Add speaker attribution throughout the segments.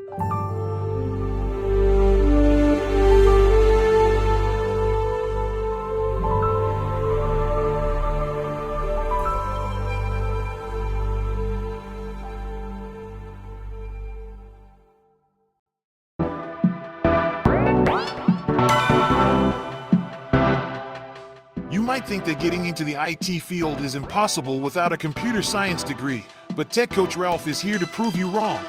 Speaker 1: You might think that getting into the IT field is impossible without a computer science degree, but Tech Coach Ralph is here to prove you wrong.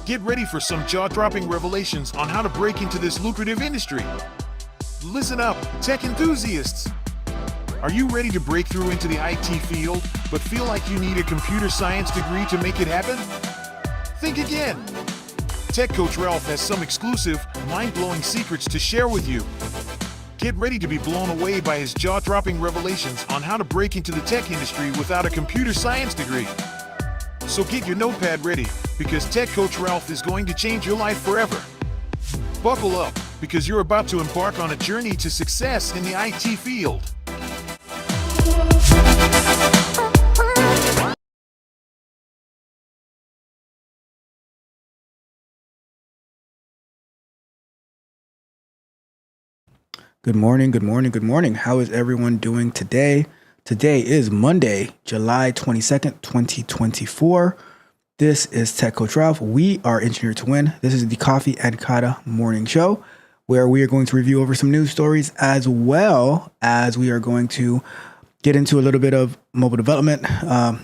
Speaker 1: Get ready for some jaw-dropping revelations on how to break into this lucrative industry. Listen up, tech enthusiasts! Are you ready to break through into the IT field, but feel like you need a computer science degree to make it happen? Think again! Tech Coach Ralph has some exclusive, mind-blowing secrets to share with you. Get ready to be blown away by his jaw-dropping revelations on how to break into the tech industry without a computer science degree. So get your notepad ready, because Tech Coach Ralph is going to change your life forever. Buckle up, because you're about to embark on a journey to success in the IT field.
Speaker 2: Good morning, good morning, good morning. How is everyone doing today? Today is Monday, July 22nd, 2024. This is Tech Coach Ralph. We are Engineer to Win. This is the Coffee and Kata Morning Show, where we are going to review over some news stories, as well as we are going to get into a little bit of mobile development.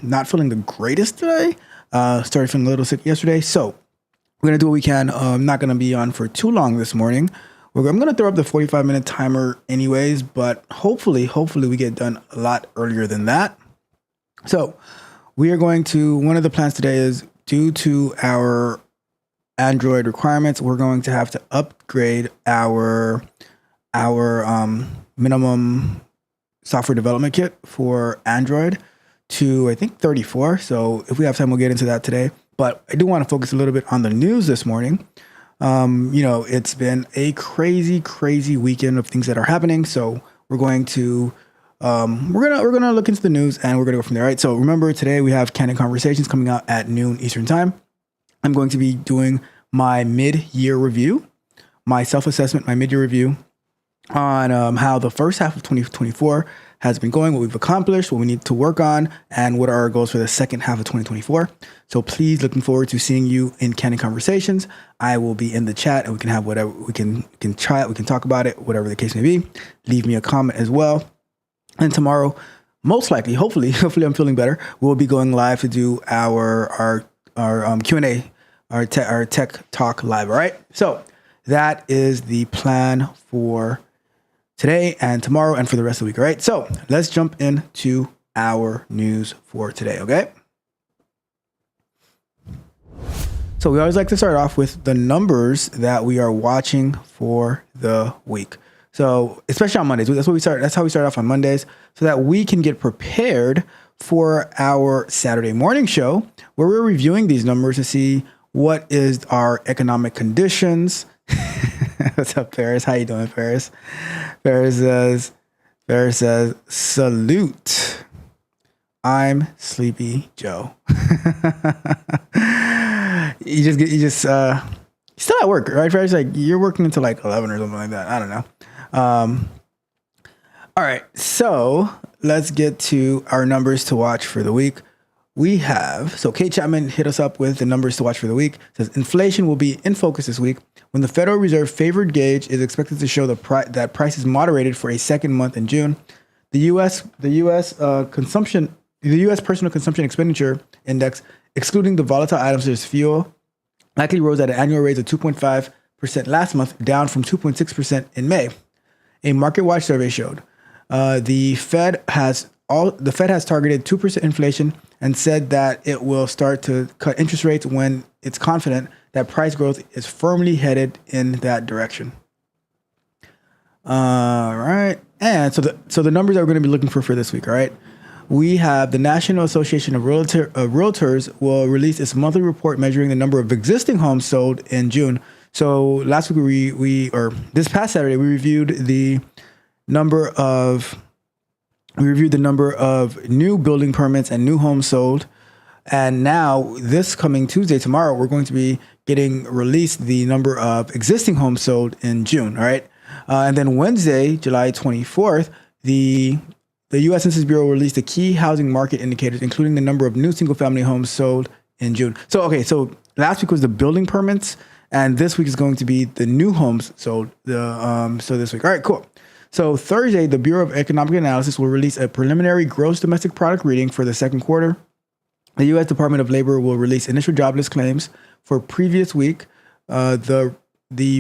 Speaker 2: Not feeling the greatest today. Started feeling a little sick yesterday. So we're going to do what we can. I'm not going to be on for too long this morning. I'm going to throw up the 45-minute timer anyways, but hopefully we get done a lot earlier than that. So we are going to, one of the plans today is, due to our Android requirements, we're going to have to upgrade our minimum software development kit for Android to, I think, 34. So if we have time, we'll get into that today. But I do want to focus a little bit on the news this morning. It's been a crazy weekend of things that are happening. So we're going to we're gonna look into the news and we're gonna go from there. Right. So remember, today we have Candid Conversations coming out at noon Eastern time. I'm going to be doing my mid-year review, my self-assessment, my mid-year review on how the first half of 2024 has been going, what we've accomplished, what we need to work on, and what are our goals for the second half of 2024. So please, looking forward to seeing you in Candid Conversations. I will be in the chat and we can have whatever, we can try it, we can talk about it, whatever the case may be. Leave me a comment as well. And tomorrow, most likely, hopefully I'm feeling better, we'll be going live to do our Q&A, our tech talk live. All right. So that is the plan for today and tomorrow and for the rest of the week. All right. So let's jump into our news for today. Okay. So we always like to start off with the numbers that we are watching for the week. So especially on Mondays, that's how we start off on Mondays, so that we can get prepared for our Saturday morning show, where we're reviewing these numbers to see what is our economic conditions. What's up, Ferris? How you doing, Ferris? Ferris says, salute. I'm Sleepy Joe. You just still at work, right, Ferris? Like, you're working until like 11 or something like that. I don't know. All right, so let's get to our numbers to watch for the week. We have, so Kate Chapman hit us up with the numbers to watch for the week. It says inflation will be in focus this week when the Federal Reserve favored gauge is expected to show that prices moderated for a second month in June. The U.S. personal consumption expenditure index, excluding the volatile items such as fuel, likely rose at an annual rate of 2.5% last month, down from 2.6% in May. A Market Watch survey showed the Fed has targeted 2% inflation and said that it will start to cut interest rates when it's confident that price growth is firmly headed in that direction. All right, and so the numbers that we're going to be looking for this week. All right, we have the National Association of Realtors will release its monthly report measuring the number of existing homes sold in June. So last week this past Saturday, we reviewed the number of new building permits and new homes sold. And now this coming Tuesday, tomorrow, we're going to be getting released the number of existing homes sold in June. All right. And then Wednesday, July 24th, the U.S. Census Bureau released the key housing market indicators, including the number of new single-family homes sold in June. So last week was the building permits, and this week is going to be the new homes sold. So this week. All right, cool. So Thursday, the Bureau of Economic Analysis will release a preliminary gross domestic product reading for the second quarter. The U.S. Department of Labor will release initial jobless claims for previous week. The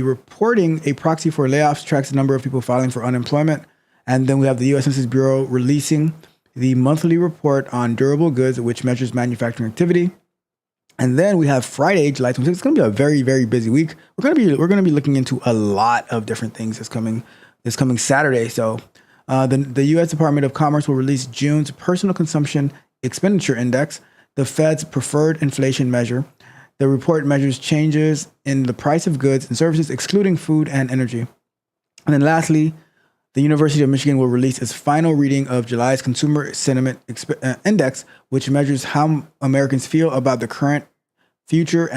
Speaker 2: reporting, a proxy for layoffs, tracks the number of people filing for unemployment. And then we have the U.S. Census Bureau releasing the monthly report on durable goods, which measures manufacturing activity. And then we have Friday, July 26th. It's going to be a very, very busy week. We're going to be looking into a lot of different things this coming Saturday. So the U.S. Department of Commerce will release June's personal consumption expenditure index, the Fed's preferred inflation measure. The report measures changes in the price of goods and services, excluding food and energy. And then lastly, the University of Michigan will release its final reading of July's Consumer Sentiment Index, which measures how Americans feel about the current and future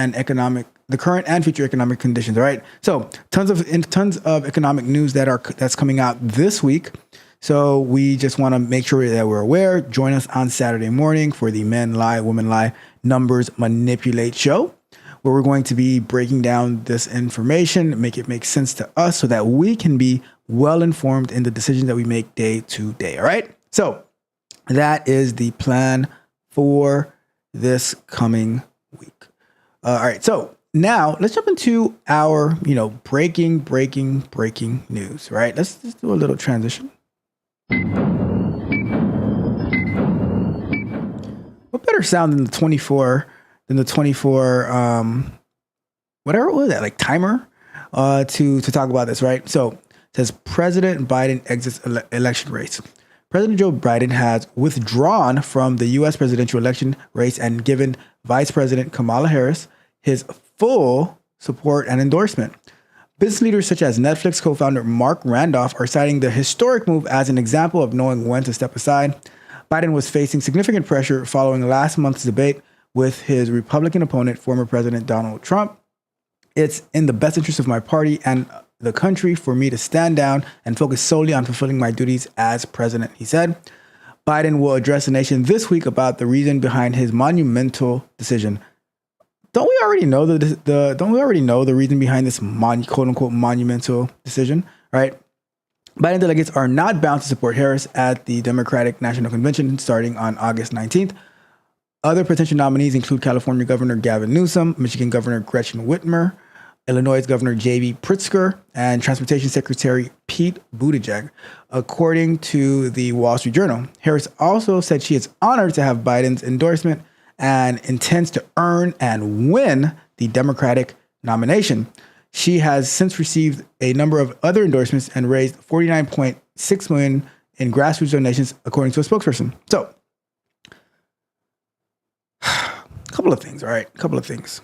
Speaker 2: economic conditions. All right. So tons of economic news that's coming out this week. So we just want to make sure that we're aware. Join us on Saturday morning for the Men Lie, Women Lie Numbers Manipulate show, where we're going to be breaking down this information, make it make sense to us so that we can be well informed in the decisions that we make day to day. All right. So that is the plan for this coming week. All right. So now let's jump into our, breaking news. Right. Let's just do a little transition. What better sound than the 24, whatever it was that, like timer, to talk about this, right? So it says President Biden exits election race. President Joe Biden has withdrawn from the U.S. presidential election race and given Vice President Kamala Harris his full support and endorsement. Business leaders such as Netflix co-founder Mark Randolph are citing the historic move as an example of knowing when to step aside. Biden was facing significant pressure following last month's debate with his Republican opponent, former President Donald Trump. It's in the best interest of my party and the country for me to stand down and focus solely on fulfilling my duties as president, he said. Biden will address the nation this week about the reason behind his monumental decision. Don't we already know the reason behind this quote unquote monumental decision, right? Biden delegates are not bound to support Harris at the Democratic National Convention starting on August 19th. Other potential nominees include California Governor Gavin Newsom, Michigan Governor Gretchen Whitmer, Illinois Governor J.B. Pritzker, and Transportation Secretary Pete Buttigieg, according to the Wall Street Journal. Harris also said she is honored to have Biden's endorsement and intends to earn and win the Democratic nomination. She has since received a number of other endorsements and raised $49.6 million in grassroots donations, according to a spokesperson. So, a couple of things, all right? A couple of things.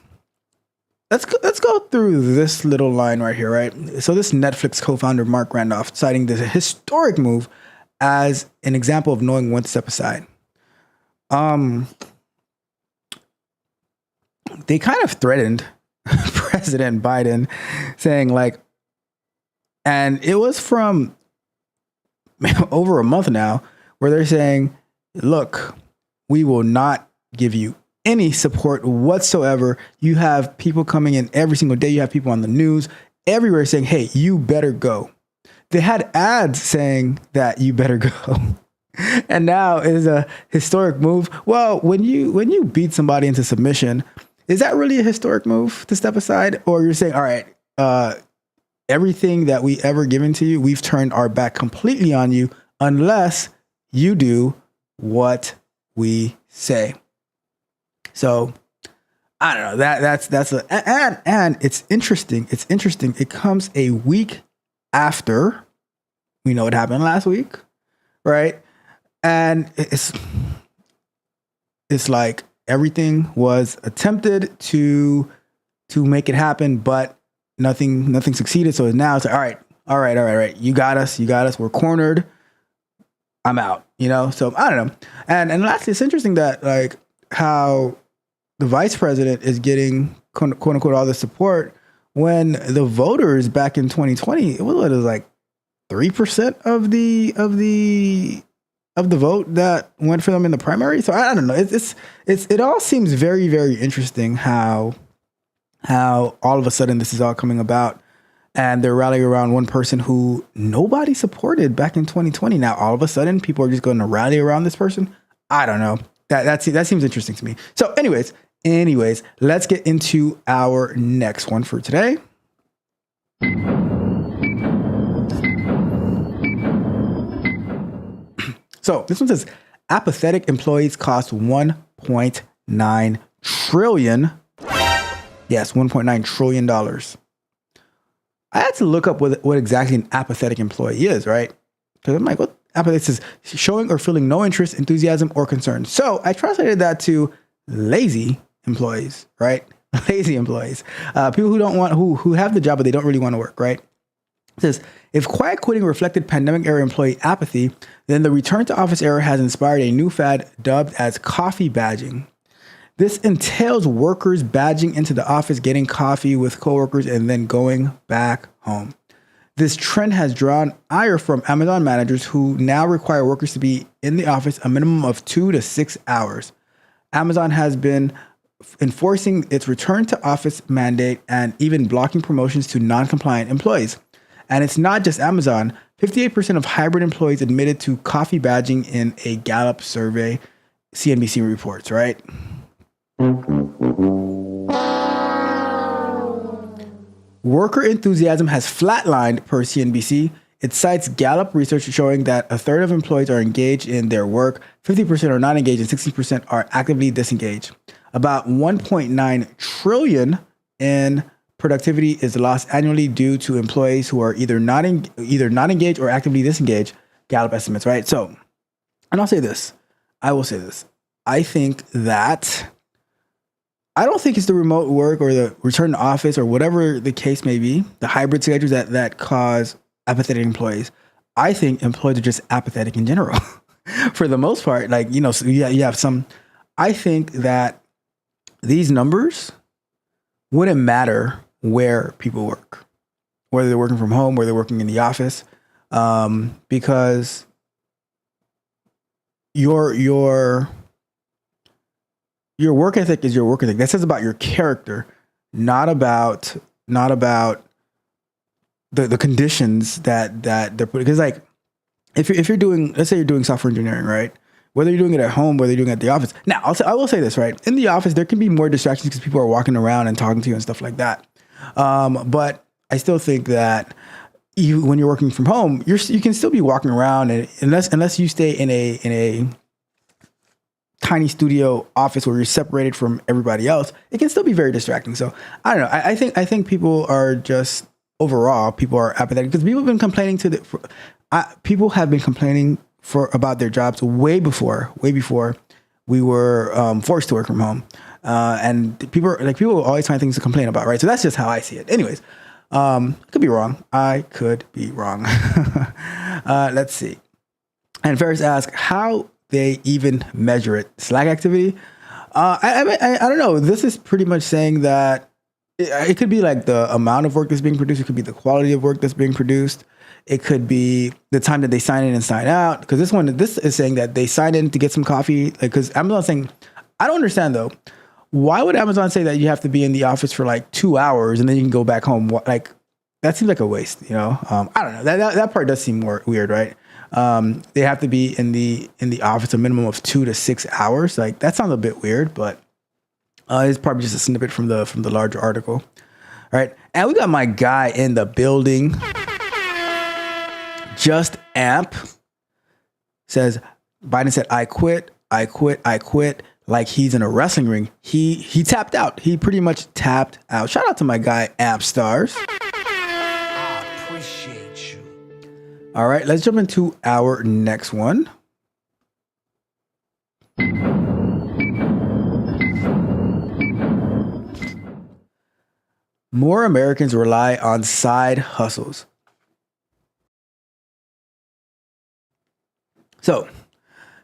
Speaker 2: Let's go through this little line right here, right? So this Netflix co-founder, Mark Randolph, citing this historic move as an example of knowing when to step aside. They kind of threatened President Biden, saying and it was from over a month now, where they're saying, look, we will not give you any support whatsoever. You have people coming in every single day. You have people on the news everywhere saying, hey, you better go. They had ads saying that you better go. And now it is a historic move. Well, when you beat somebody into submission, is that really a historic move to step aside? Or you're saying, all right, everything that we ever given to you, we've turned our back completely on you unless you do what we say. So I don't know. And it's interesting. It's interesting. It comes a week after we know what happened last week, right? And it's like everything was attempted to make it happen, but nothing succeeded. So now it's like, all right. You got us. We're cornered. I'm out. So I don't know. And lastly, it's interesting that how the vice president is getting quote unquote all the support when the voters back in 2020, it was like 3% of the vote that went for them in the primary. So I don't know. It all seems very, very interesting how all of a sudden this is all coming about, and they're rallying around one person who nobody supported back in 2020. Now all of a sudden people are just going to rally around this person. I don't know. That seems interesting to me. So anyways, let's get into our next one for today. So this one says apathetic employees cost 1.9 trillion. Yes, $1.9 trillion. I had to look up what exactly an apathetic employee is, right? Because I'm like, what apathetic says showing or feeling no interest, enthusiasm, or concern. So I translated that to lazy employees, right? Lazy employees, people who don't want, who have the job, but they don't really want to work, right? It says, if quiet quitting reflected pandemic era employee apathy, then the return to office era has inspired a new fad dubbed as coffee badging. This entails workers badging into the office, getting coffee with coworkers, and then going back home. This trend has drawn ire from Amazon managers who now require workers to be in the office a minimum of 2 to 6 hours. Amazon has been enforcing its return to office mandate and even blocking promotions to non-compliant employees. And it's not just Amazon. 58% of hybrid employees admitted to coffee badging in a Gallup survey, CNBC reports, right? Worker enthusiasm has flatlined per CNBC. It cites Gallup research showing that a third of employees are engaged in their work, 50% are not engaged, and 60% are actively disengaged. About 1.9 trillion in productivity is lost annually due to employees who are either not engaged or actively disengaged, Gallup estimates, right? So, and I will say this. I think that I don't think it's the remote work or the return to office or whatever the case may be, the hybrid schedules that cause apathetic employees. I think employees are just apathetic in general. For the most part, like, so you have some. I think that these numbers wouldn't matter where people work, whether they're working from home, whether they're working in the office, because your work ethic is your work ethic. That says about your character, not about the conditions that they're putting. Because like if you're doing, let's say you're doing software engineering, right? Whether you're doing it at home, whether you're doing it at the office. Now, I will say this, right? In the office, there can be more distractions because people are walking around and talking to you and stuff like that. But I still think that when you're working from home, you can still be walking around, and unless you stay in a tiny studio office where you're separated from everybody else, it can still be very distracting. So I don't know. I think people are just overall people are apathetic because people have been complaining people have been complaining about their jobs way before we were forced to work from home. And people will always find things to complain about, right? So that's just how I see it. Anyways, could be wrong. I could be wrong. Let's see. And Ferris asks how they even measure it. Slack activity. I don't know. This is pretty much saying that it could be like the amount of work that's being produced. It could be the quality of work that's being produced. It could be the time that they sign in and sign out. Because this is saying that they sign in to get some coffee. Like, because Amazon's saying, I don't understand though. Why would Amazon say that you have to be in the office for like 2 hours and then you can go back home? Like, that seems like a waste, I don't know. That part does seem more weird, right? They have to be in the office a minimum of 2 to 6 hours. Like, that sounds a bit weird, but it's probably just a snippet from the larger article. All right. And we got my guy in the building. Just Amp says, Biden said, I quit. Like he's in a wrestling ring. He tapped out. He pretty much tapped out. Shout out to my guy, Amp Stars.
Speaker 3: I appreciate you.
Speaker 2: All right, let's jump into our next one. More Americans rely on side hustles. So,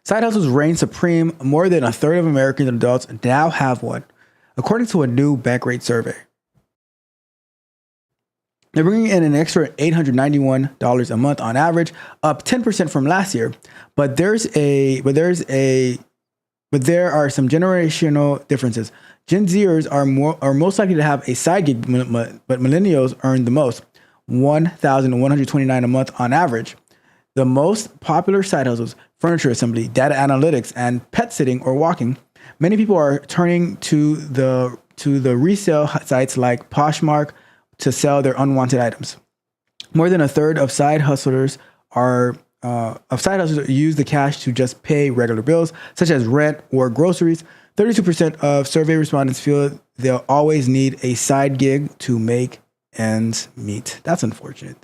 Speaker 2: Side hustles reign supreme. More than a third of American adults now have one, according to a new Bankrate survey. They're bringing in an extra $891 a month on average, up 10% from last year. But there are some generational differences. Gen Zers are most likely to have a side gig, but millennials earn the most, $1,129 a month on average. The most popular side hustles: furniture assembly, data analytics, and pet sitting or walking. Many people are turning to the resale sites like Poshmark to sell their unwanted items. More than a third of side hustlers use the cash to just pay regular bills, such as rent or groceries. 32% of survey respondents feel they'll always need a side gig to make ends meet. That's unfortunate.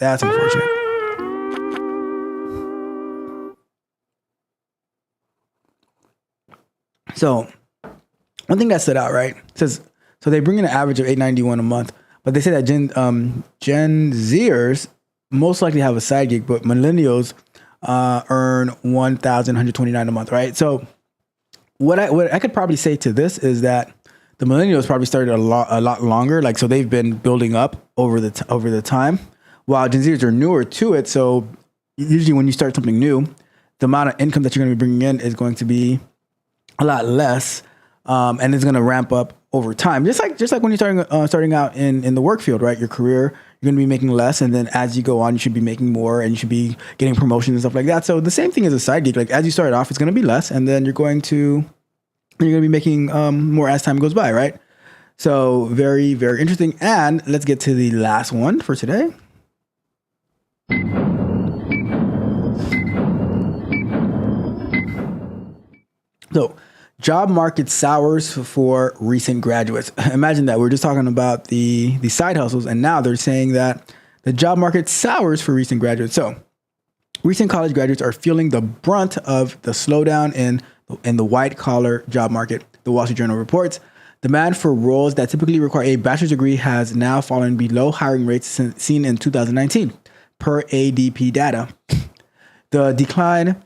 Speaker 2: So one thing that stood out, right? It says, so they bring in an average of $891 a month, but they say that Gen Zers most likely have a side gig, but millennials earn $1,129 a month, right? So what I could probably say to this is that the millennials probably started a lot longer, like, so they've been building up over the time, while Gen Zers are newer to it. So usually when you start something new, the amount of income that you're going to be bringing in is going to be a lot less, and it's going to ramp up over time. Just like when you're starting out in the work field, right? Your career, you're going to be making less, and then as you go on, you should be making more, and you should be getting promotions and stuff like that. So the same thing as a side gig. Like, as you start off, it's going to be less, and then you're going to be making more as time goes by, right? So very, very interesting. And let's get to the last one for today. So, job market sours for recent graduates. Imagine that. We're just talking about the side hustles, and now they're saying that the job market sours for recent graduates. So, recent college graduates are feeling the brunt of the slowdown in the white-collar job market, the Wall Street Journal reports. Demand for roles that typically require a bachelor's degree has now fallen below hiring rates seen in 2019, per ADP data. The decline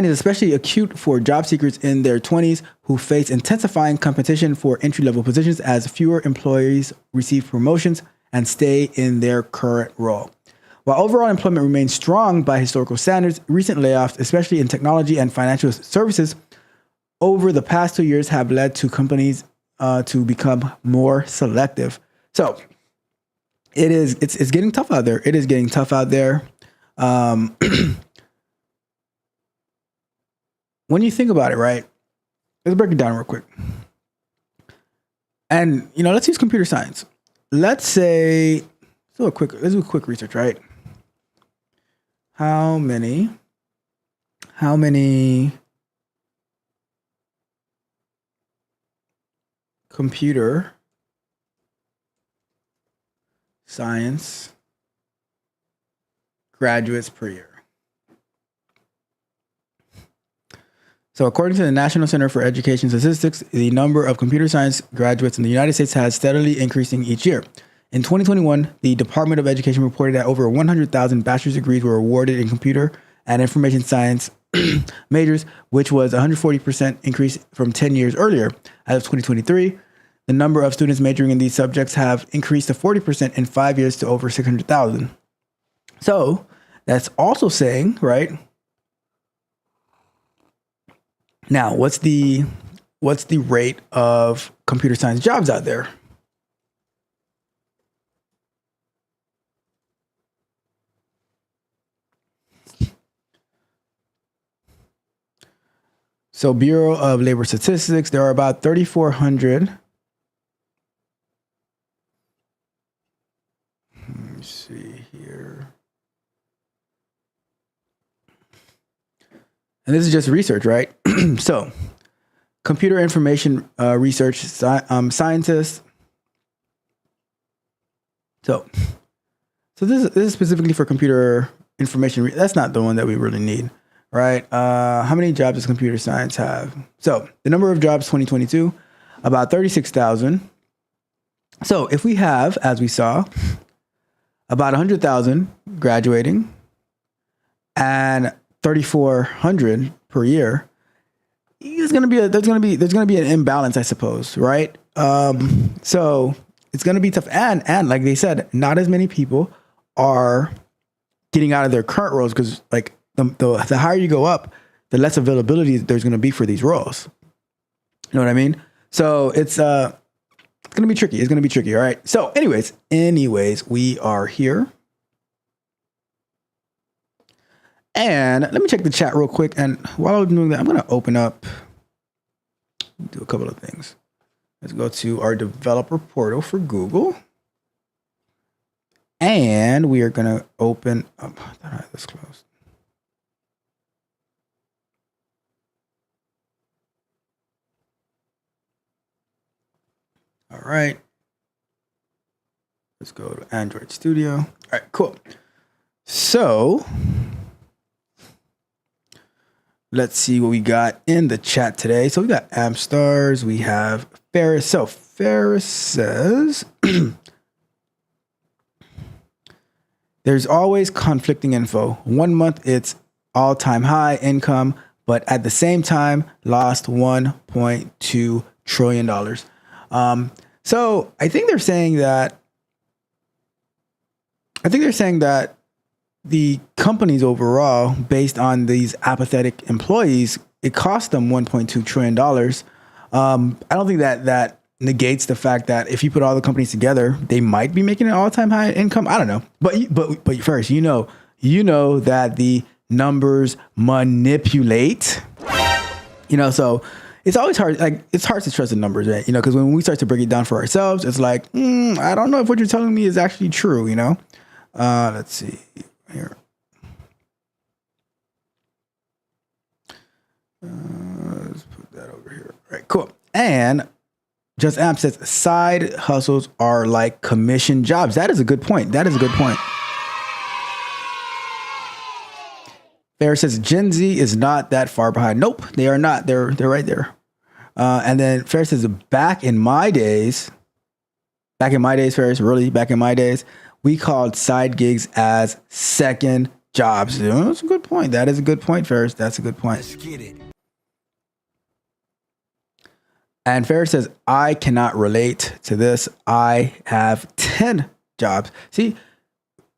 Speaker 2: is especially acute for job seekers in their 20s who face intensifying competition for entry-level positions as fewer employees receive promotions and stay in their current role. While overall employment remains strong by historical standards, recent layoffs, especially in technology and financial services, over the past 2 years have led to companies to become more selective. So it's getting tough out there. It is getting tough out there. When you think about it, right? Let's break it down real quick. And, let's use computer science. Let's do a quick research, right? How many computer science graduates per year? So according to the National Center for Education Statistics, the number of computer science graduates in the United States has steadily increasing each year. In 2021, the Department of Education reported that over 100,000 bachelor's degrees were awarded in computer and information science majors, which was a 140% increase from 10 years earlier. As of 2023, the number of students majoring in these subjects have increased to 40% in 5 years to over 600,000. So that's also saying, right? Now, what's the rate of computer science jobs out there? So Bureau of Labor Statistics, there are about 3,400. Let me see here. And this is just research, right? So computer information research scientists. So this is specifically for computer information. That's not the one that we really need. Right. How many jobs does computer science have? So the number of jobs 2022, about 36,000. So if we have, as we saw, about 100,000 graduating and $3,400 per year, there's going to be an imbalance, I suppose, right? So it's going to be tough. And like they said, not as many people are getting out of their current roles because like the higher you go up, the less availability there's going to be for these roles. You know what I mean? So it's going to be tricky. It's going to be tricky. All right. So anyways, we are here. And let me check the chat real quick. And while I'm doing that, I'm going to open up, do a couple of things. Let's go to our developer portal for Google. And we are going to open up, I thought I had this closed. All right. Let's go to Android Studio. All right, cool. So let's see what we got in the chat today. So we got Amstars, we have Ferris. So Ferris says, there's always conflicting info. 1 month it's all-time high income, but at the same time lost $1.2 trillion. So I think they're saying that the companies overall, based on these apathetic employees, it cost them $1.2 trillion. I don't think that negates the fact that if you put all the companies together, they might be making an all-time high income. I don't know. But first, you know that the numbers manipulate. So it's always hard. Like it's hard to trust the numbers, right? Because when we start to break it down for ourselves, it's like, I don't know if what you're telling me is actually true. Let's see here. Let's put that over here. All right, cool. And Just Amp says side hustles are like commission jobs. That is a good point. Fair says Gen Z is not that far behind. Nope, they are not. They're right there. And then Fair says back in my days, Ferris, really back in my days, we called side gigs as second jobs. That's a good point. That is a good point, Ferris. That's a good point.
Speaker 3: Let's get it.
Speaker 2: And Ferris says, I cannot relate to this. I have 10 jobs. See,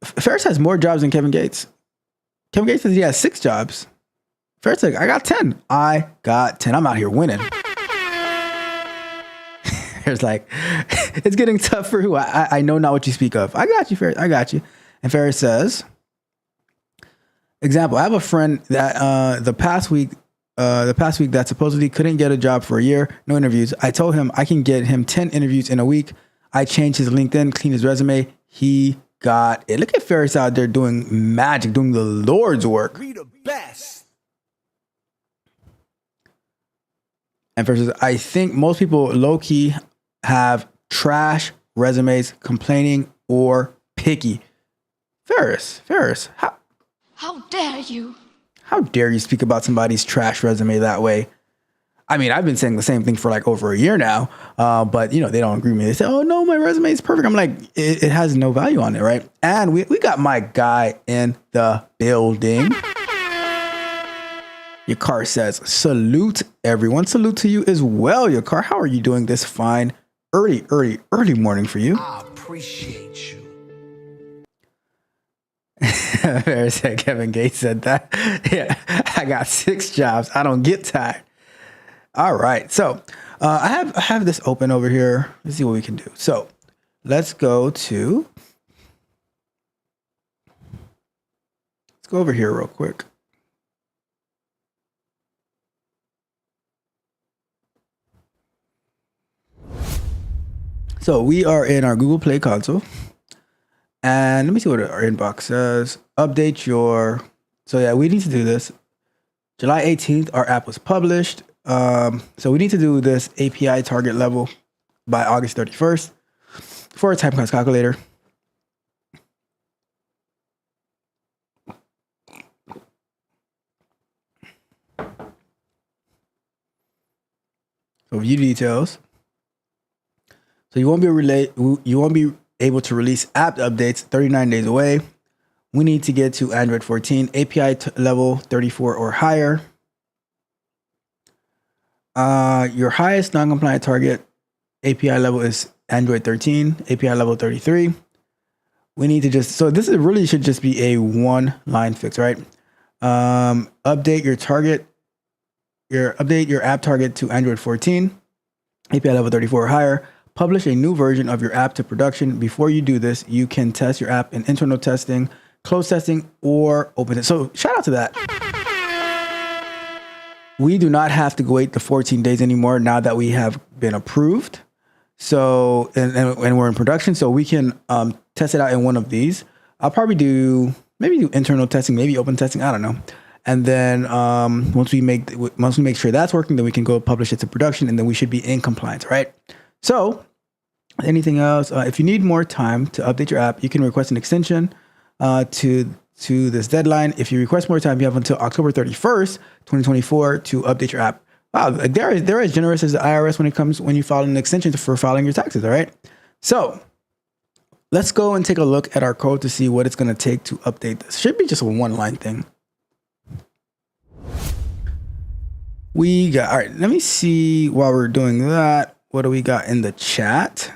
Speaker 2: Ferris has more jobs than Kevin Gates. Kevin Gates says he has 6 jobs. Ferris says, I got 10. I got 10. I'm out here winning. Ferris like, it's getting tough for who? I know not what you speak of. I got you, Ferris. I got you. And Ferris says, example, I have a friend that the past week that supposedly couldn't get a job for a year, no interviews. I told him I can get him 10 interviews in a week. I changed his LinkedIn, cleaned his resume. He got it. Look at Ferris out there doing magic, doing the Lord's work.
Speaker 3: We the best.
Speaker 2: And Ferris says, I think most people low-key have trash resumes, complaining or picky. Ferris,
Speaker 4: How dare you?
Speaker 2: How dare you speak about somebody's trash resume that way? I mean, I've been saying the same thing for like over a year now, but they don't agree with me. They say, oh no, my resume is perfect. I'm like, it has no value on it, right? And we got my guy in the building. Your car says, salute everyone. Salute to you as well, your car. How are you doing this fine early morning for you?
Speaker 3: I appreciate you.
Speaker 2: Kevin Gates said that. Yeah, I got 6 jobs. I don't get tired. All right. So I have this open over here. Let's see what we can do. So let's go over here real quick. So we are in our Google Play console. And let me see what our inbox says. Update your... So yeah, we need to do this. July 18th, our app was published. So we need to do this API target level by August 31st for a time cost calculator. So view details. So you won't be able to release app updates 39 days away. We need to get to Android 14, API level 34 or higher. Your highest non-compliant target API level is Android 13, API level 33. We need to just, so this is really should just be a one line fix, right? Update your target, update your app target to Android 14, API level 34 or higher. Publish a new version of your app to production. Before you do this, you can test your app in internal testing, closed testing, or open it. So shout out to that. We do not have to wait the 14 days anymore now that we have been approved. So, and we're in production, so we can test it out in one of these. I'll probably do internal testing, maybe open testing. I don't know. And then once we make sure that's working, then we can go publish it to production, and then we should be in compliance, right? So, anything else? If you need more time to update your app, you can request an extension to this deadline. If you request more time, you have until October 31st, 2024 to update your app. Wow, they're as generous as the IRS when you file an extension for filing your taxes, all right? So let's go and take a look at our code to see what it's going to take to update this. Should be just a one-line thing. All right, let me see while we're doing that, what do we got in the chat?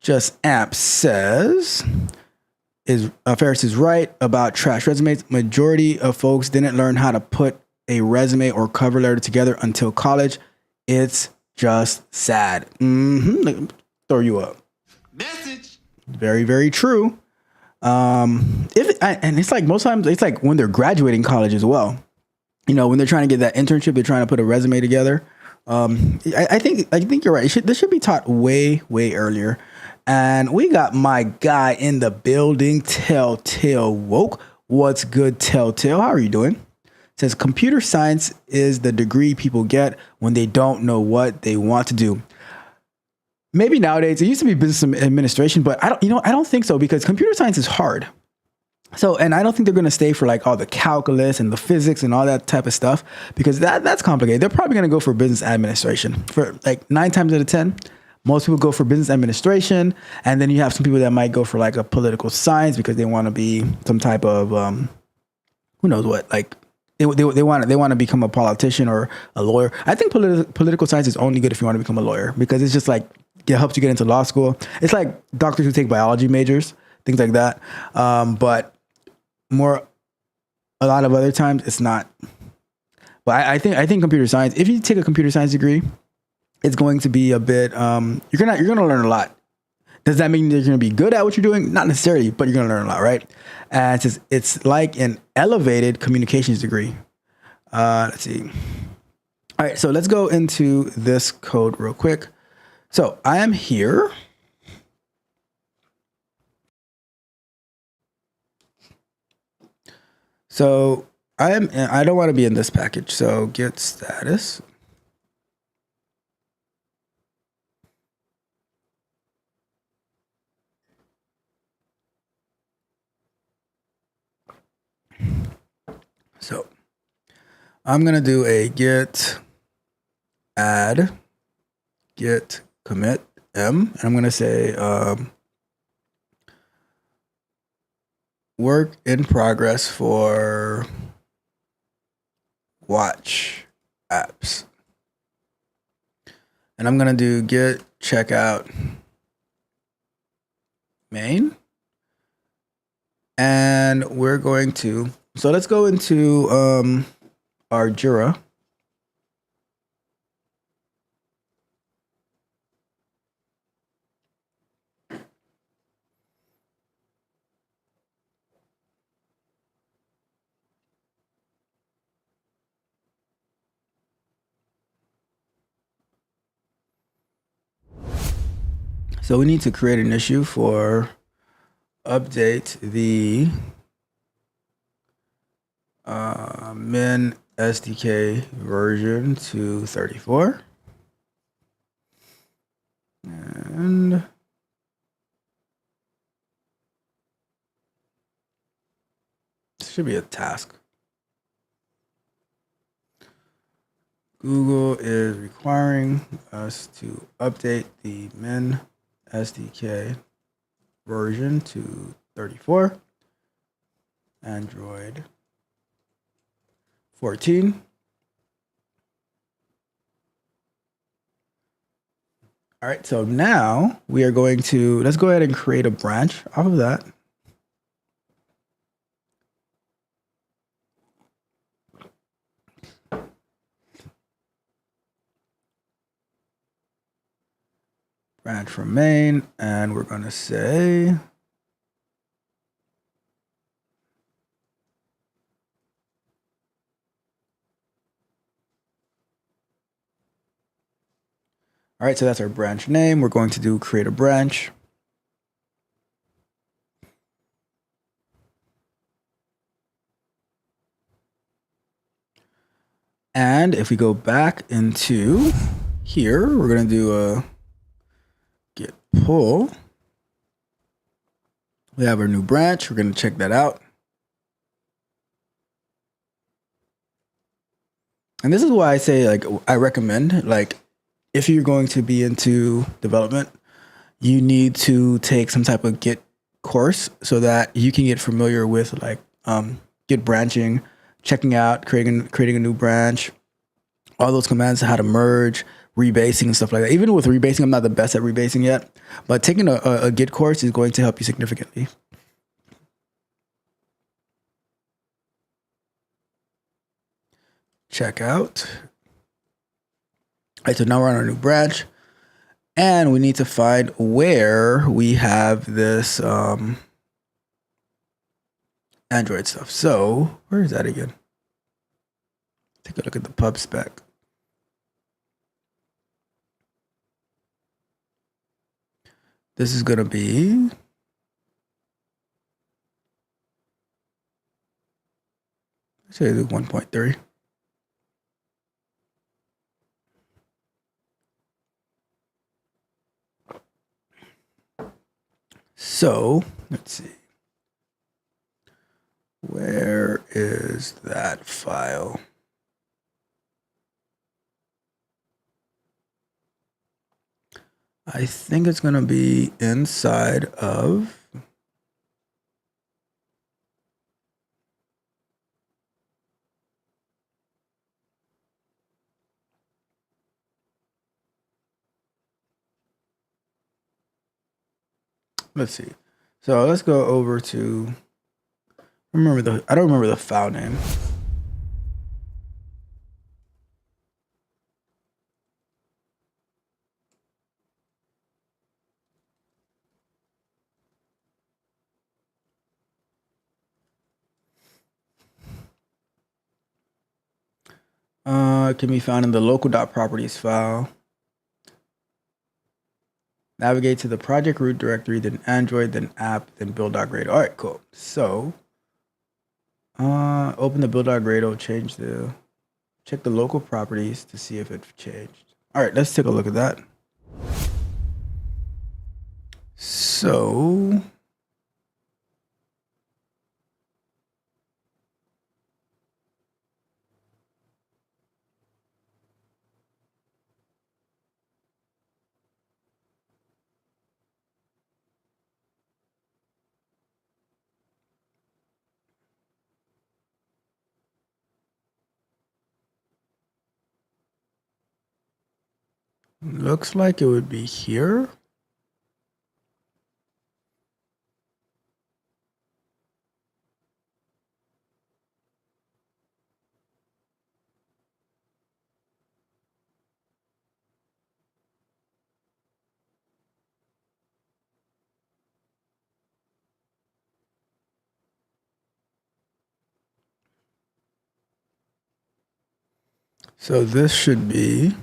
Speaker 2: Just Amp says, Ferris is right about trash resumes. Majority of folks didn't learn how to put a resume or cover letter together until college. It's just sad. Throw you up.
Speaker 3: Message.
Speaker 2: Very, very true. And it's like most times it's like when they're graduating college as well. You know, when they're trying to get that internship, they're trying to put a resume together. I think you're right. This should be taught way, way earlier. And we got my guy in the building, Telltale Woke. What's good, Telltale? How are you doing? It says computer science is the degree people get when they don't know what they want to do. Maybe nowadays it used to be business administration, but I don't think so, because computer science is hard. So, and I don't think they're going to stay for like all the calculus and the physics and all that type of stuff, because that's complicated. They're probably going to go for business administration for like 9 times out of 10. Most people go for business administration, and then you have some people that might go for like a political science because they want to be some type of who knows what, like they want to become a politician or a lawyer. I think political science is only good if you want to become a lawyer, because it's just like it helps you get into law school. It's like doctors who take biology majors, things like that. But a lot of other times it's not. But I think computer science, if you take a computer science degree, it's going to be a bit, you're gonna learn a lot. Does that mean you're gonna be good at what you're doing? Not necessarily, but you're gonna learn a lot, right? And it's like an elevated communications degree. Let's see. All right, so let's go into this code real quick. So I am here. So I don't want to be in this package. So get status. So I'm going to do a git add git commit m, and I'm going to say work in progress for watch apps. And I'm going to do git checkout main. And we're going to, so let's go into our Jira. So we need to create an issue for update the min SDK version to 34. And this should be a task. Google is requiring us to update the min SDK version to 34, Android 14. All right, so now we are going to, let's go ahead and create a branch off of that. Branch from main, and we're going to say, all right, so that's our branch name. We're going to do create a branch. And if we go back into here, we're going to do a git pull. We have our new branch. We're going to check that out. And this is why I say, like, I recommend, like, if you're going to be into development, you need to take some type of Git course so that you can get familiar with, like, Git branching, checking out, creating a new branch, all those commands, how to merge, rebasing and stuff like that. Even with rebasing, I'm not the best at rebasing yet, but taking a Git course is going to help you significantly. Check out. All right, so now we're on our new branch, and we need to find where we have this Android stuff. So where is that again? Take a look at the pub spec. This is going to be, let's say 1.3. So let's see. Where is that file? I think it's going to be inside of let's see. So let's go over to I don't remember the file name. It can be found in the local.properties file. Navigate to the project root directory, then Android, then app, then build.gradle. All right, cool. So open the build.gradle, check the local properties to see if it's changed. All right, let's take a look at that. So looks like it would be here. So this should be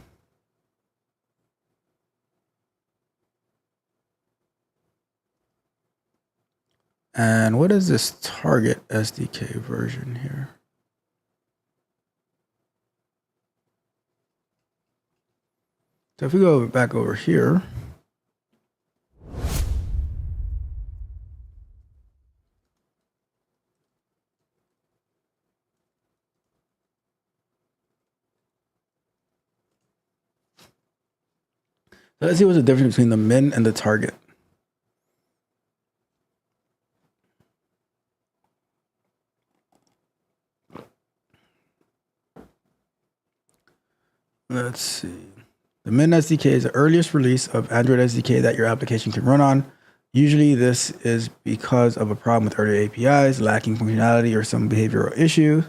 Speaker 2: and what is this target SDK version here? So if we go back over here, let's see what's the difference between the min and the target. Let's see. The Min SDK is the earliest release of Android SDK that your application can run on. Usually this is because of a problem with earlier APIs, lacking functionality, or some behavioral issue.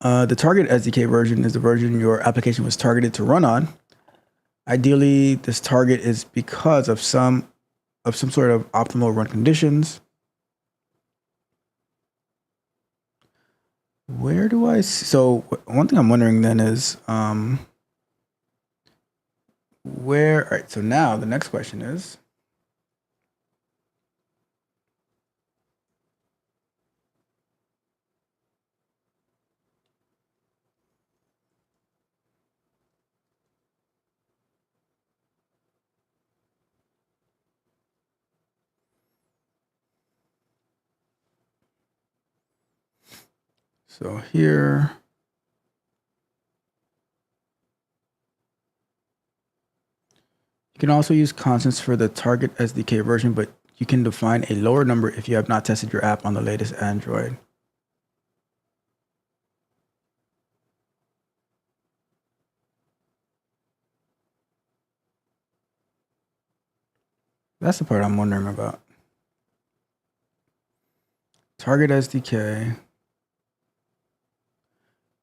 Speaker 2: The target SDK version is the version your application was targeted to run on. Ideally, this target is because of some sort of optimal run conditions. Where do I see? So one thing I'm wondering then is where, all right, so now the next question is, so here, you can also use constants for the target SDK version, but you can define a lower number if you have not tested your app on the latest Android. That's the part I'm wondering about. Target SDK.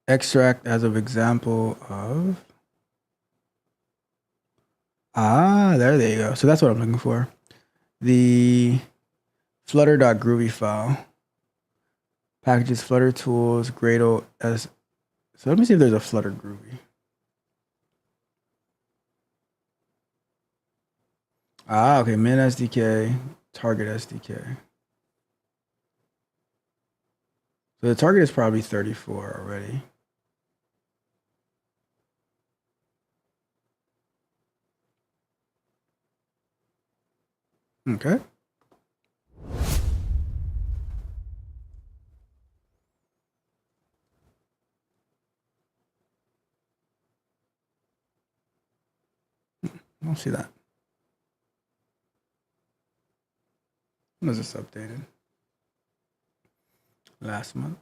Speaker 2: Extract as of example of. There you go. So that's what I'm looking for. The flutter.groovy file. Packages Flutter tools, Gradle as. So let me see if there's a Flutter Groovy. Okay, Min SDK, target SDK. So the target is probably 34 already. Okay. I don't see that. When was this updated? Last month.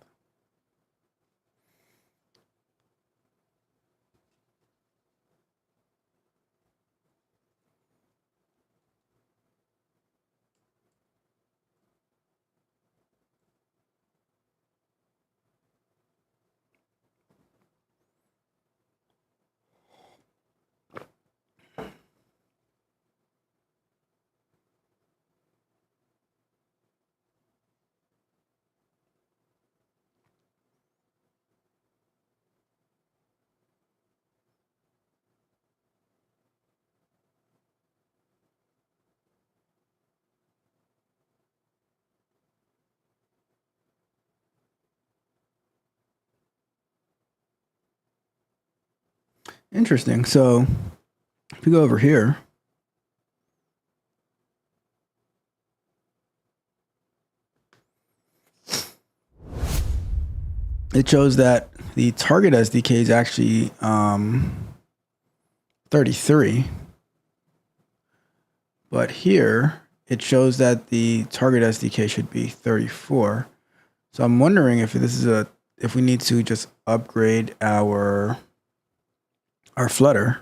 Speaker 2: Interesting. So if we go over here, it shows that the target SDK is actually 33. But here it shows that the target SDK should be 34. So I'm wondering if this is if we need to just upgrade our Flutter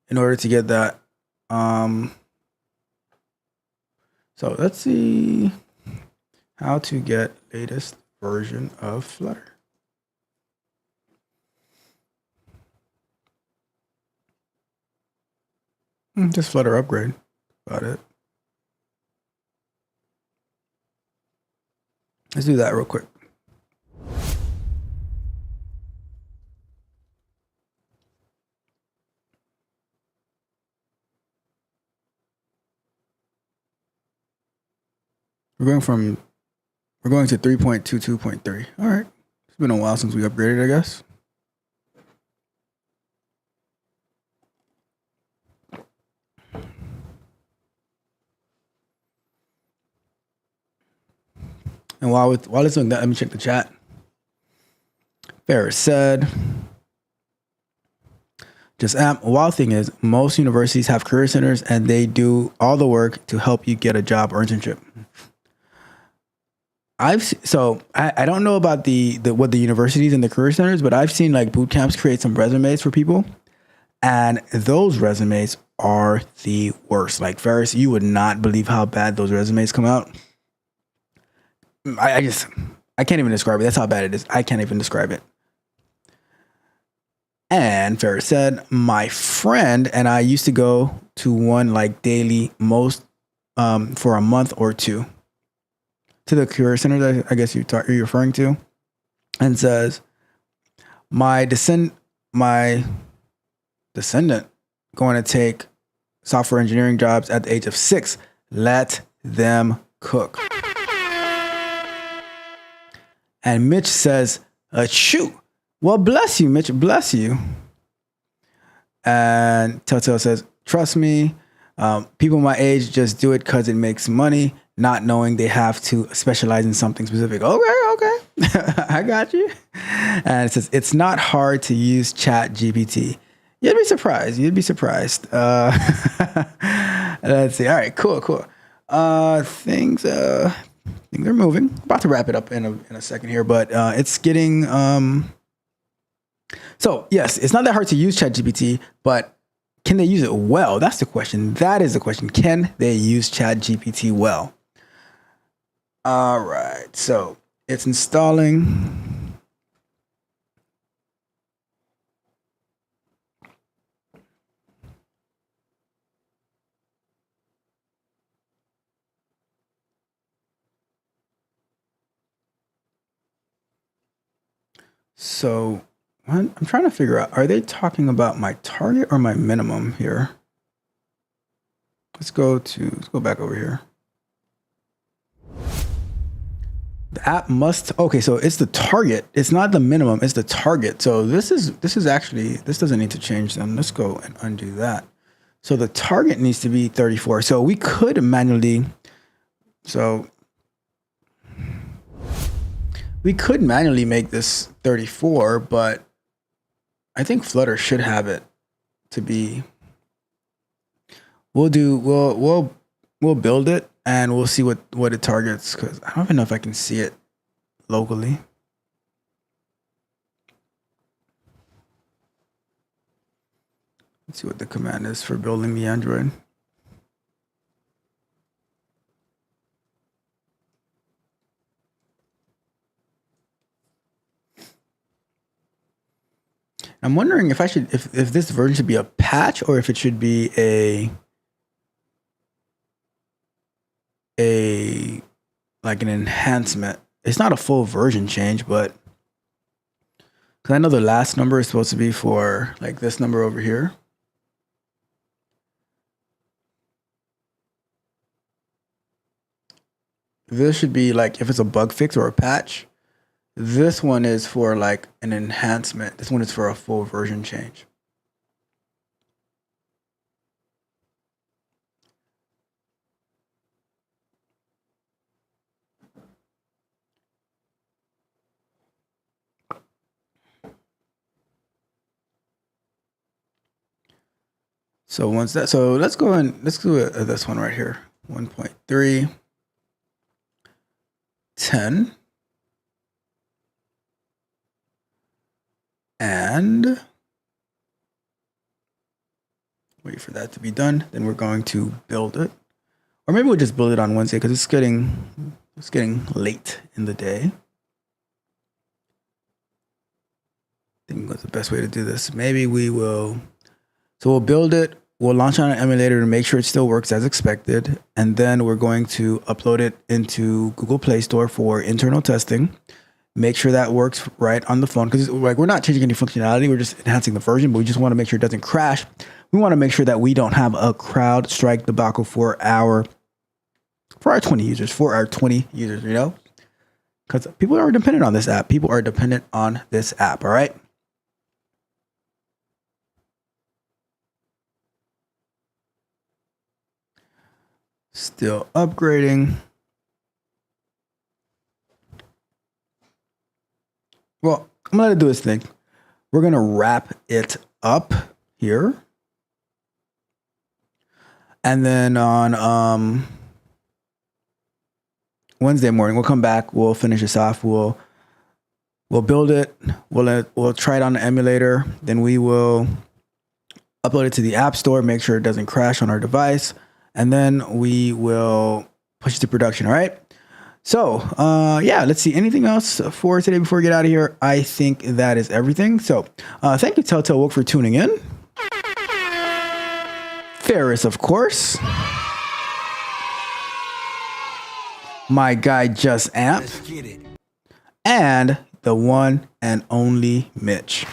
Speaker 2: in order to get that. So let's see how to get latest version of Flutter. Just Flutter upgrade. Got it. Let's do that real quick. We're going to 3.22.3. All right. It's been a while since we upgraded, I guess. And while it's doing that, let me check the chat. Ferris said, just wild thing is most universities have career centers and they do all the work to help you get a job or internship. I don't know about the what the universities and the career centers, but I've seen like boot camps create some resumes for people, and those resumes are the worst. Like Ferris, you would not believe how bad those resumes come out. I can't even describe it. That's how bad it is. I can't even describe it. And Ferris said, my friend and I used to go to one like daily, most for a month or two, to the career center that I guess you're referring to, and says, my descendant going to take software engineering jobs at the age of 6. Let them cook. And Mitch says, shoot. Well, bless you, Mitch. Bless you. And Telltale says, trust me, people my age just do it because it makes money, not knowing they have to specialize in something specific. Okay. I got you. And it says, it's not hard to use Chat GPT. You'd be surprised. Let's see. All right, cool. Things are moving. About to wrap it up in a second here, but it's getting... So yes, it's not that hard to use ChatGPT, but can they use it well? That's the question. That is the question. Can they use ChatGPT well? All right. So it's installing. So I'm trying to figure out, are they talking about my target or my minimum here? Let's go back over here. The app must, okay, so it's the target. It's not the minimum, it's the target. So this is actually, this doesn't need to change them. Let's go and undo that. So the target needs to be 34. So we could manually make this 34, but I think Flutter should have it to be. We'll build it and we'll see what it targets, because I don't even know if I can see it locally. Let's see what the command is for building the Android. I'm wondering if if this version should be a patch or if it should be like an enhancement. It's not a full version change, but because I know the last number is supposed to be for like this number over here. This should be like if it's a bug fix or a patch. This one is for like an enhancement. This one is for a full version change. So let's do this one right here. 1.3, 10. And wait for that to be done. Then we're going to build it, or maybe we'll just build it on Wednesday because it's getting late in the day. I think that's the best way to do this. Maybe we'll build it. We'll launch on an emulator to make sure it still works as expected, and then we're going to upload it into Google Play Store for internal testing. Make sure that works right on the phone, because like we're not changing any functionality, we're just enhancing the version, but we just want to make sure it doesn't crash. We want to make sure that we don't have a CrowdStrike debacle for our 20 users, you know, because people are dependent on this app. All right. Still upgrading. Well, I'm going to let it do its thing. We're going to wrap it up here. And then on Wednesday morning. We'll come back. We'll finish this off. We'll build it. We'll try it on the emulator. Then we will upload it to the App Store. Make sure it doesn't crash on our device, and then we will push it to production. All right. So, yeah, let's see. Anything else for today before we get out of here? I think that is everything. So, thank you, Telltale Woke, for tuning in. Ferris, of course. My guy, Just Amp.
Speaker 3: Let's get it.
Speaker 2: And the one and only Mitch.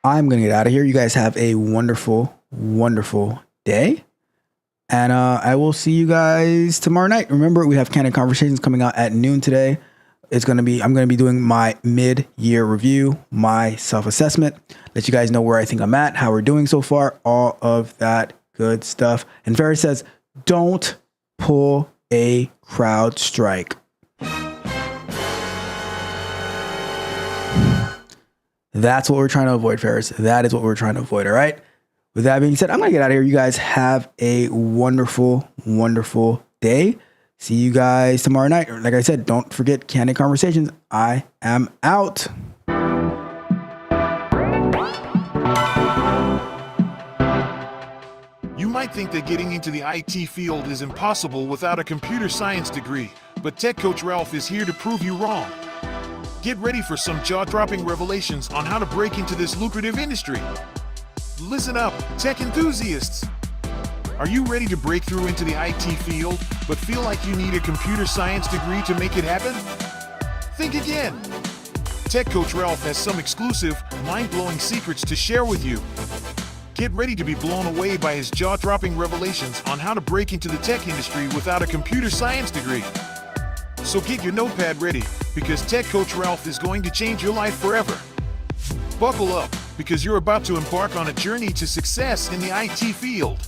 Speaker 2: I'm going to get out of here. You guys have a wonderful, wonderful day. And I will see you guys tomorrow night. Remember, we have Candid Conversations coming out at noon today. I'm going to be doing my mid-year review, my self-assessment, let you guys know where I think I'm at, how we're doing so far, all of that good stuff. And Ferris says, don't pull a crowd strike. That's what we're trying to avoid, Ferris. That is what we're trying to avoid, all right? With that being said, I'm going to get out of here. You guys have a wonderful, wonderful day. See you guys tomorrow night. Like I said, don't forget Candid Conversations. I am out.
Speaker 1: You might think that getting into the IT field is impossible without a computer science degree, but Tech Coach Ralph is here to prove you wrong. Get ready for some jaw-dropping revelations on how to break into this lucrative industry. Listen up, tech enthusiasts. Are you ready to break through into the IT field, but feel like you need a computer science degree to make it happen? Think again. Tech Coach Ralph has some exclusive, mind-blowing secrets to share with you. Get ready to be blown away by his jaw-dropping revelations on how to break into the tech industry without a computer science degree. So get your notepad ready, because Tech Coach Ralph is going to change your life forever. Buckle up, because you're about to embark on a journey to success in the IT field.